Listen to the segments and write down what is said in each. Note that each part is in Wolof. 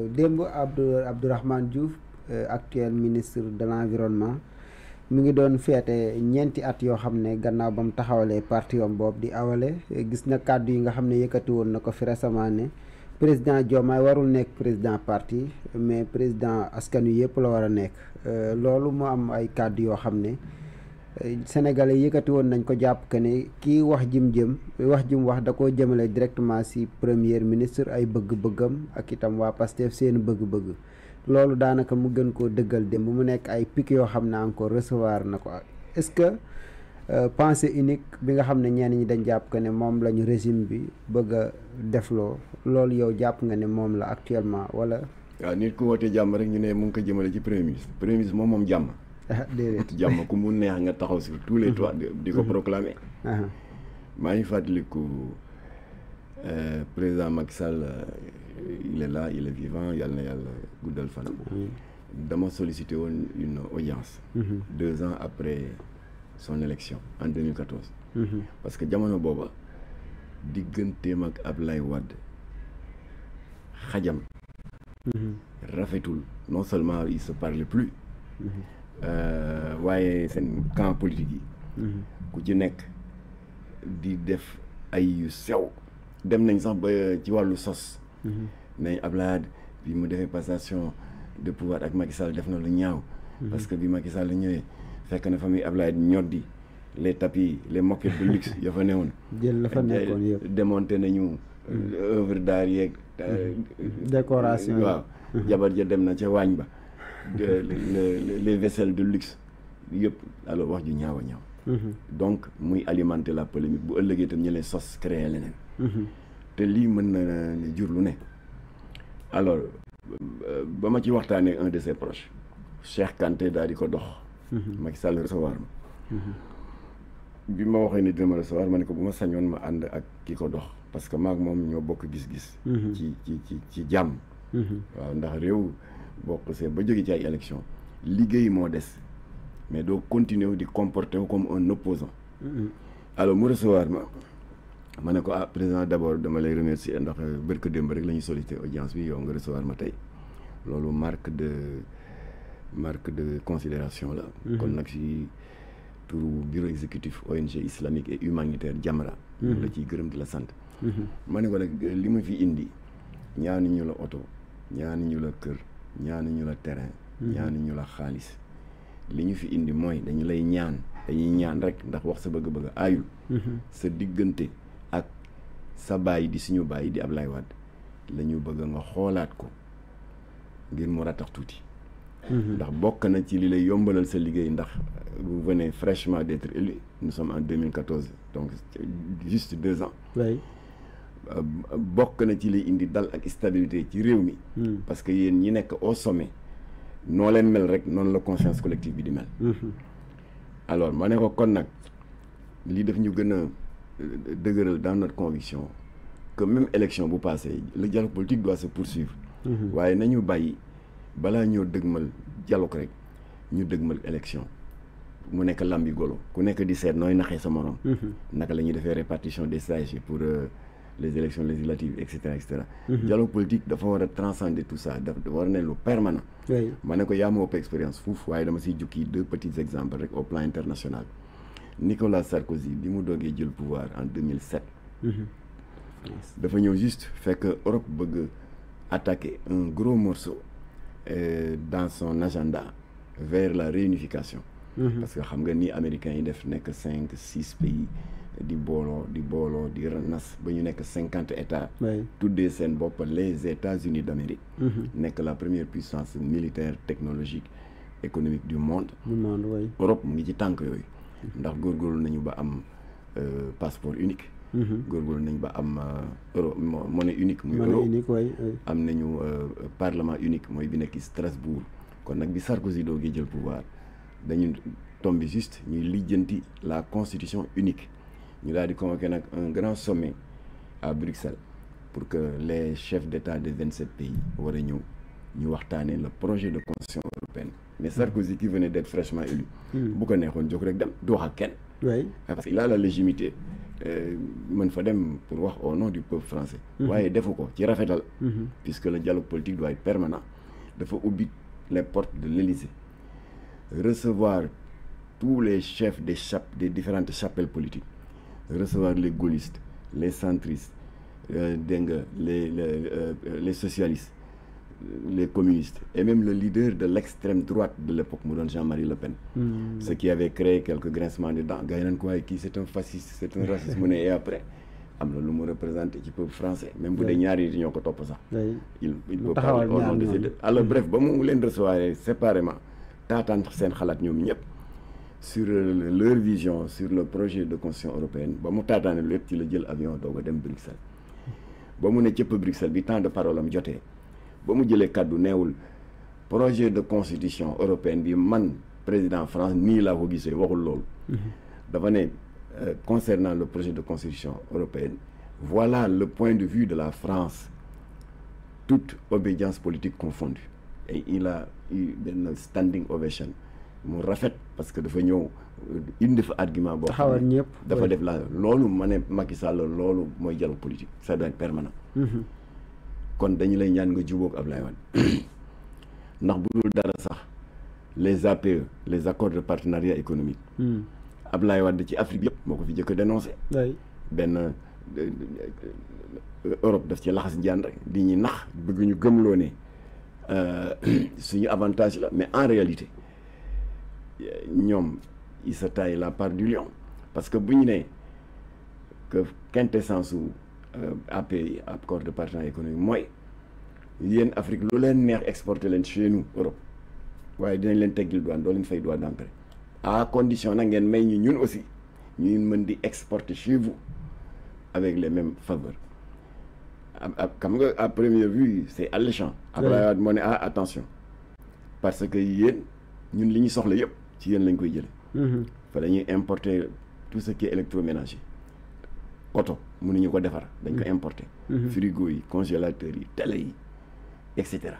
démb Abdourahmane Diouf actuel ministre de l'environnement mi ngi doon feete ñeenti at yoo xam ne gannaaw ba mu taxawalee parti yom boobu di awale gis na kàddu yi nga xam ne yëkkati woon na ko fi récemment ne président Diomaye warul nekk président parti mais président askan wi yëpp la war a nekk loolu mu am ay kàddu yoo xam ne sénégalais yëkkati woon nañ ko jàpp que ne kii wax jim wax da koo jëmale directement ci premier ministre ay bëgg-bëggam ak itam waa Pastef seen bëgg-bëgg loolu daanaka mu gën koo dëggal dem bu mu nekk ay pic yoo xam ne encore recevoir na ko est-ce que pensée unique bi nga xam ne ñenn ñi dañ jàpp que ne moom lañu régime bi bëgg a defloo loolu yow jàpp nga ne moom la actuellement wala. waaw nit ku woote jàmm rek ñu ne mu ngi ko jëmale ci premier ministre moom jàmm. déedéet jàmm ku mu neex nga taxaw sur tous les toits di ko proclamer. maa ngi fàttaliku président Macky Sall il est là il est vivant yàlla na yàlla guddal fanam. dama sollicité woon une audience. 2 ans après son élection en 2014. parce que jamono booba digganteem ak Ablaye Wade xajam. rafetul non seulement il se parlait plus. waaye seen camp politique yi. ku ci nekk di def ay yu sew. dem nañ sax ba ci wàllu sos. nañ Ablaye bi mu defee passation de pouvoir ak Macky Sall def na lu ñaaw. parce que bi Macky Sall ñëwee fekk na famille Ablaye ñoddi les tapis les moquettes de luxe ya fa newoon. jël la fa nekkoon yëpp démonté nañu. œuvre d'art yeeg. décoration waaw jabar ja dem na ca waañ ba. les vaisselles de luxe yëpp alors wax ju ñaaw a ñaaw. donc muy alimenter la polémique bu ëllëgee tam ñu lay sos créer leneen. te lii mën na jur lu ne. alors ba ma ci waxtaanee un de ses proches Cheikh Kanté daal di ko dox. Macky Sall recevoir ma. bi ma waxee ne dina ma recevoir ma ne ko bu ma sañoon ma ànd ak ki ko dox parce que maak moom ñoo bokk gis-gis. ci jàmm. waaw ndax réew bokk see ba jóge ci ay élection liggéey moo des mais doo continuer di comporter comme un opposant. alors mu recevoir ma ne ko président d'abord dama lay remercier ndax bërka démb rek la ñuy solliciter audience bi yow nga recevoir ma tey loolu marque de considération la. kon nag si turu bureau exécutif ONG islamique et humanitaire Jamra. la ciy gërëm di la sant. ma ne ko nag li ma fi indi ñaani ñu la oto ñaani ñu la kër ñaani ñu la terrain. ñaani ñu la xaalis li ñu fi indi mooy dañuy ñaan rek ndax wax sa bëgg-bëgg aayul. sa diggante ak sa baay di suñu baay di Ablaye Wade la ñu bëgg nga xoolaat ko ngir mu ratax tuuti. ndax bokk na ci li lay yombalal sa liggéey ndax vous venez fraîchement d'être élu nous sommes en 2014 donc juste 2 ans. oui. bokk na ci liy indi dal ak stabilité ci réew mi. parce que yéen ñi nekk au sommet noo leen mel rek noonu la conscience collective bi di mel. alors ma ne ko kon nag lii daf ñu gën a dëgëral dans notre conviction que même élection bu passé le dialogue politique doit se poursuivre. waaye nañu bàyyi balaa ñoo dëgmal dialogue rek ñu dëgmal élection mu nekk lambi golo ku nekk di seet nooy naxee sa morom. naka la ñuy defee répartition des sièges pour les élections législatives et cetera et cetera. dialogue politique dafa war a transcender tout ça dafa war a ne lu permanent. ma ne ko yaa ma ëpp expérience fuuf waaye dama siy jukki 2 petits exemples rek au plan international. Nicolas Sarkozy bi mu doogee jël pouvoir en 2007. dafa ñëw juste fekk Europe bëgg attaquer un gros morceau dans son agenda vers la réunification. parce que xam nga ni américains yi def nekk 5-6 pays di booloo di nas ba ñu nekk 50 états. tuddee seen bopp les États-Unis d'Amérique. nekk la première puissance militaire technologique économique du monde. Europe mu ngi ci tànk yooyu. ndax góorgóorlu nañu ba am passeport unique. góorgóorlu nañu ba am monnaie unique. muy euro am nañu parlement unique mooy bi nekk Strasbourg. kon nag bi Sarkozy doogee jël pouvoir dañu tombé juste ñuy lijjanti la constitution unique. ñu daal di convoqué nag un grand sommet à Bruxelles pour que les chefs d'État des 27 pays war a ñëw ñu waxtaanee le projet de constitution européenne. mais Sarkozy qui venait d'être fraîchement élu. bu ko neexoon jóg rek dem du wax ak kenn. parce qu'il a la légitimité mën fa dem pour wax au nom du peuple français. waaye defu ko ci rafetal. puisque le dialogue politique doit être permanent. dafa ubbi les portes de l'Élysée, recevoir tous les chefs des différentes chapelles politiques, recevoir les gaullistes, les centristes, les socialistes, les communistes, et même le leader de l'extrême droite de l'époque, Jean-Marie Le Pen, ce qui avait créé quelques grincements de dents. Qui c'est un fasciste, c'est un raciste, et après, lu mu représenté ci peuple français, même bu dee ñaari yi ñoo ko topp sax. il peut parler au nom de ces deux. Alors bref, ba mu leen recevoir séparément taataan seen xalaat ñoom ñëpp sur leur vision sur le projet de constitution européenne, ba mu taataane lépp ci la jël avion doog a dem Bruxelles. ba mu ne cëpp Bruxelles bi temps de parole am jotee, ba mu jëlee kàddu neewul projet de constitution européenne bi man président France nii laa ko gisee, waxul loolu. dafa ne concernant le projet de constitution européenne, voilà le point de vue de la France, toute obédience politique confondue. Et il a eu une standing ovation mu rafet parce que dafa ñëw indi fa argument boo xam ne dafa def la loolu ma ne Macky Sall loolu mooy dialogue politique, ça doit être permanent. kon dañu lay ñaan nga jubóog Ablaye Wade ndax bu dul dara sax les APE, les accords de partenariat économique, Ablaye Wade ci Afrique yëpp moo ko fi jëkk a dénoncé. benn Europe daf ci laxas njaan rek di ñu nax bëgg ñu gëmloo ne suñu avantage la, mais en réalité ñoom ils se taillent la part du lion, parce que bu ñu ne que quintessence su API, accord de partenariat économique, mooy yéen Afrique lu leen neex exporter leen chez nous Europe, waaye dinañ leen teggil douane, doo leen fay droit d'entrée, à condition nag ngeen may ñu ñun aussi ñuy mën di exporter chez vous avec les mêmes faveurs. Xam nga à première vue c'est alléchant. Abdoulaye Wade moo ne attention, parce que yéen ñun li ñu soxla yëpp ci yéen lañ koy jële. fa dañuy importer tout ce qui est électroménager, oto mënuñu ko defar dañ ko importer. frigo yi, congélateurs yi, télé yi, et cetera.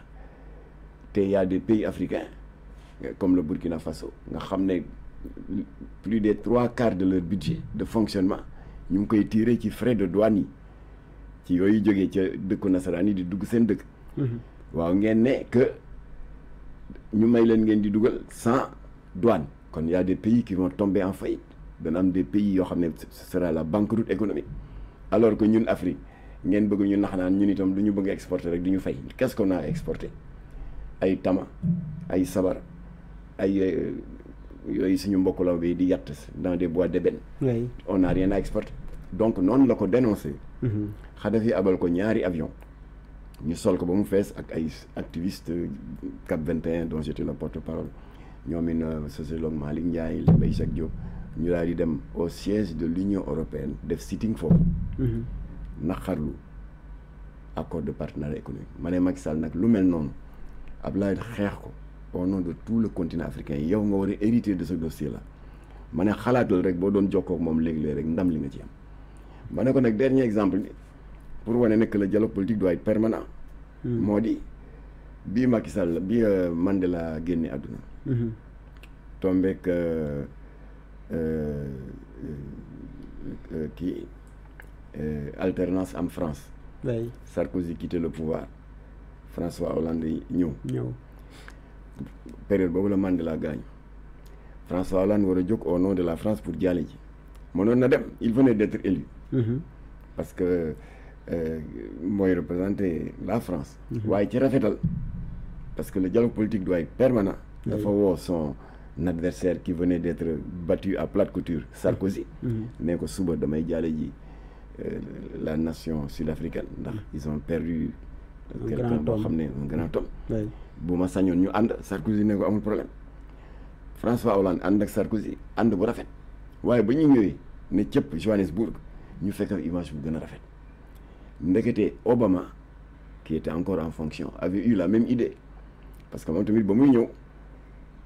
te y a des pays africains comme le Burkina Faso nga xam ne plus des 3/4 de leur budget de fonctionnement ñu ngi koy tirer ci frais de douane yi, ci yooyu jógee ca dëkku nasaraan yi di dugg seen dëkk. waaw ngeen ne que ñu may leen ngeen di dugal sans douane, kon y a des pays qui vont tomber en faillite, dana am des pays yoo xam ne ce sera la banqueroute économique, alors que ñun Afrique ngeen bëgg ñu nax naan ñun itam du ñu bëgg exporter rek du ñu fay. Qu'est-ce qu'on a exporté? ay tama, ay sabar, ay yooyu suñu mbokk law bi di yatt dans des bois d'ébène. On n'a rien à exporter. Donc noonu la ko dénoncé. Kadhafi abal ko ñaari avion ñu sol ko ba mu fees ak ay activistes CAP 21 dont j'étais le porte-parole, ñoomin sociologue Malick Ndiaye, Mbaye Jacques Diop, ñu daal di dem au siège de l'Union européenne def sitting foofu naqarlu accord de partenariat économique. Ma ne Macky Sall nag lu mel noonu Abdoulaye xeex ko au nom de tout le continent africain, yow nga war a hériter de ce dossier là. ma ne xalaatal rek boo doon jokkoo ak moom léegi-léegi rek ndam li nga ci am. ma ne ko nag dernier exemple bi pour wane ne que le dialogue politique doit être permanent. moo di bii Macky Sall bi Mandela génne àdduna. tombeek kii alternance am France. Sarkozy quitté le pouvoir, François Hollande ñëw. période boobu la Mandela gaañu. François Hollande war a jóg au nom de la France pour jaale ji. mënoon na dem, il venait d'être élu. parce que mooy représenter la France. waaye ci rafetal, parce que le dialogue politique doit être permanent. dafa woo son adversaire qui venait d'être battu à plate couture, Sarkozy. ne ko suba damay jaale ji la nation sud-africaine ndax ils ont perdu quelqu'un boo xam ne un grand homme. bu ma sañoon ñu ànd, Sarkozy ne ko amul problème. François Hollande ànd ak Sarkozy ànd bu rafet, waaye ba ñu ñëwee ne cëpp Johannesburg ñu fekk image bu gën a rafet. ndekete Obama qui était encore en fonction avait eu la même idée, parce que moom tamit ba muy ñëw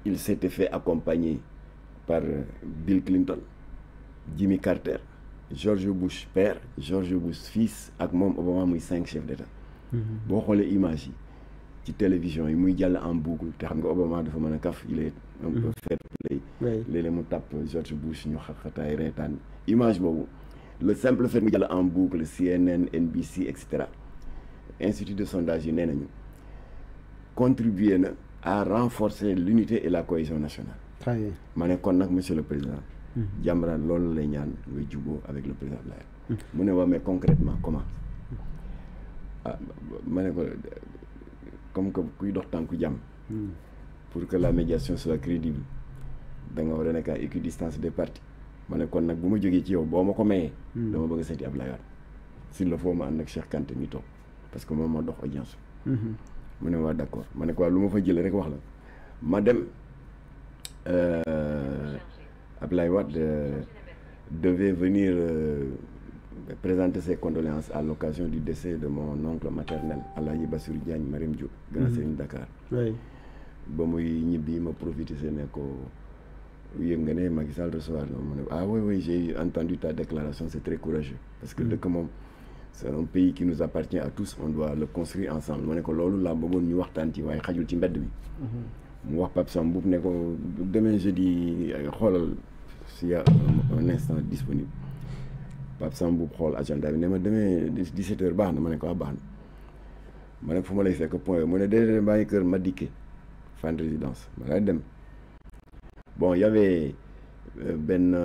il s'était fait accompagner par Bill Clinton, Jimmy Carter, George Bush père, George Bush fils ak moom Obama muy 5 chefs d'État. boo xoolee image yi ci télévision yi muy jàll en boucle, te xam nga Obama dafa mën a kaf, il est un peu fair play. léeg-léeg mu tàpp George Bush ñu xaqataay reetaan. image boobu le simple fait mu jàll en boucle CNN NBC et cetera institut de sondage yi nee nañu contribuer na à renforcer l'unité et la cohésion nationale. Très bien. ma ne kon nag monsieur le président. Jamra loolu lay ñaan nga juboo avec le président Abdoulaye. mu ne waa mais concrètement comment. ah ma ne ko comme que kuy dox tànku jàmm. pour que la médiation soit crédible da nga war a nekk à équidistance des partis. ma ne kon nag bu ma jógee ci yow boo ma ko mayee. dama bëgg a seeti Abdoulaye Wade. s'il le faut ma ànd ak Cheikh Kanté mi toog parce que moom moo dox audience. mu ne waa d'accord ma ne ko lu ma fa jëlee rek wax la ma dem Abdoulaye Wade devait venir présenter ses condoléances à l'occasion du décès de mon oncle maternel Alhaji Bassirou Diagne Marim Diop. Grand Serigne Dakar. oui. ba muy ñibbi ma profité se ne ko yëg nga ne Macky Sall recevoir la mu ne ah oui j'ai entendu ta déclaration c'est très courageux parce que dëkk moom c'est un pays qui nous appartient à tous on doit le construire ensemble ma ne ko loolu laa bëggoon ñu waxtaan ci waaye xajul ci mbedd mi. mu wax Pape Sam Mboup ne ko demain jeudi xoolal s'il y a un instant disponible Pape Sam Mboup xool agenda bi ne ma demain 17h baax na ma ne ko baax na ma ne fu ma lay fekk point mu ne déedéet maa ngi kër Madické fan résidence ma lay dem bon y avait benn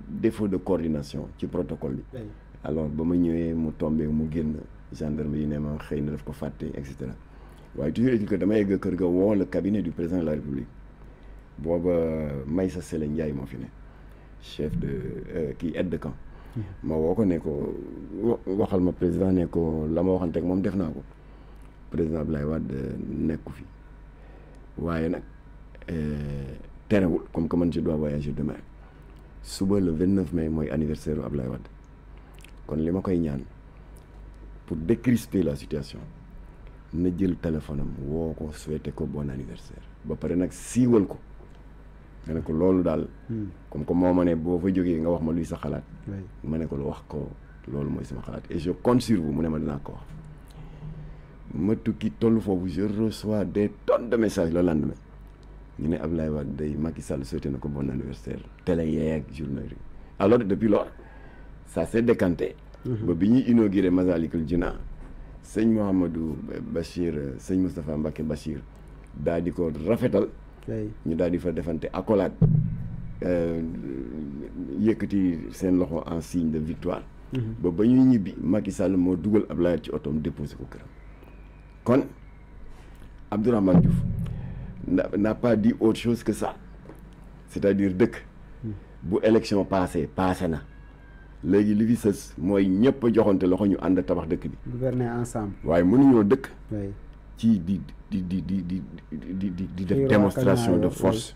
défaut de coordination ci protocole bi. alors ba ma ñëwee mu tombé mu génn gendarme yi ne ma xëy na daf ko fàtte et cetera waaye toujours est-il que dama yegg kër ga woo le cabinet du président de la République booba Maïssa Sélé Ndiaye moo fi ne chef de kii aide de camp. ma woo ko ne ko waxal ma président ne ko la ma waxante ak moom def naa ko président Abdoulaye Wade nekku fi waaye nag terewul comme que man je dois voyager demain suba le 29 mai mooy anniversaire u Abdoulaye Wade kon li ma koy ñaan pour décrisper la situation na jël téléphone am woo ko souhaité ko bon anniversaire ba pare nag siiwal ko nga ne ko loolu daal comme que moo ma ne boo fa jógee nga wax ma luy sa xalaat ma ne ko lu wax ko loolu mooy sama xalaat et je compte sur vous mu ne ma dinaa ko wax ma tukki tollu foofu je reçois des tonnes de messages le lendemain ñu ne Abdoulaye Wade day Macky Sall souhaité na ko bon anniversaire télé yeeg journée alors depuis lors ça s'est décanté ba bi ñuy inauguré Massalikul Jinaan sëñ Mouhamadou Bachir sëñ Moustapha Mbacké Bachir daal di ko rafetal ñu daal di fa defante accolade yëkkati seen loxo en signe de victoire ba ñuy ñibbi Macky Sall moo dugal Abdoulaye ci otoom déposé ko këram kon Abdourahmane Diouf n'a pas dit autre chose que ça c'est-à-dire dëkk bu élection passé na léegi li fi sës mooy ñëpp a joxante loxo ñu ànd tabax dëkk bi. gouverner ensemble. waaye mënuñoo dëkk. ci di def démonstration de force.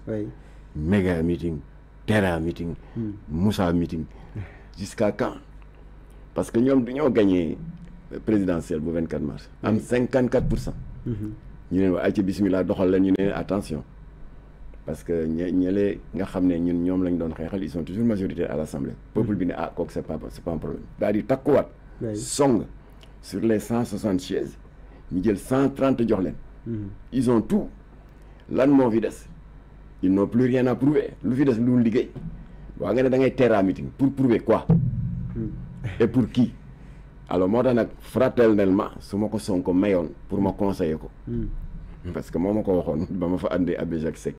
méga meeting terra meeting. Moussa meeting. jusqu'à quand parce que ñoom dañoo gagné présidentielle bu 24 mars. am 54%. ñu ne waa ay ci bismillah doxal leen ñu ne attention. parce que ñële nga xam ne ñun ñoom lañ doon xeexal ils sont toujours majoritaires à l'Assemblée. peuple bi ne kooku c'est pas un problème. daal di takkuwaat. song sur les 160 chaises ñu jël 130 jox leen. ils ont tout lan moo fi des ils n'ont plus rien à prouver lu fi des lu liggéey waa nga ne da ngay terra meeting pour prouver quoi. et pour qui. alors moo tax nag fraternellement su ma ko Sonko mayoon pour ma conseiller ko. parce que moo ma ko waxoon ba ma fa àndee Abbé Jacques Seck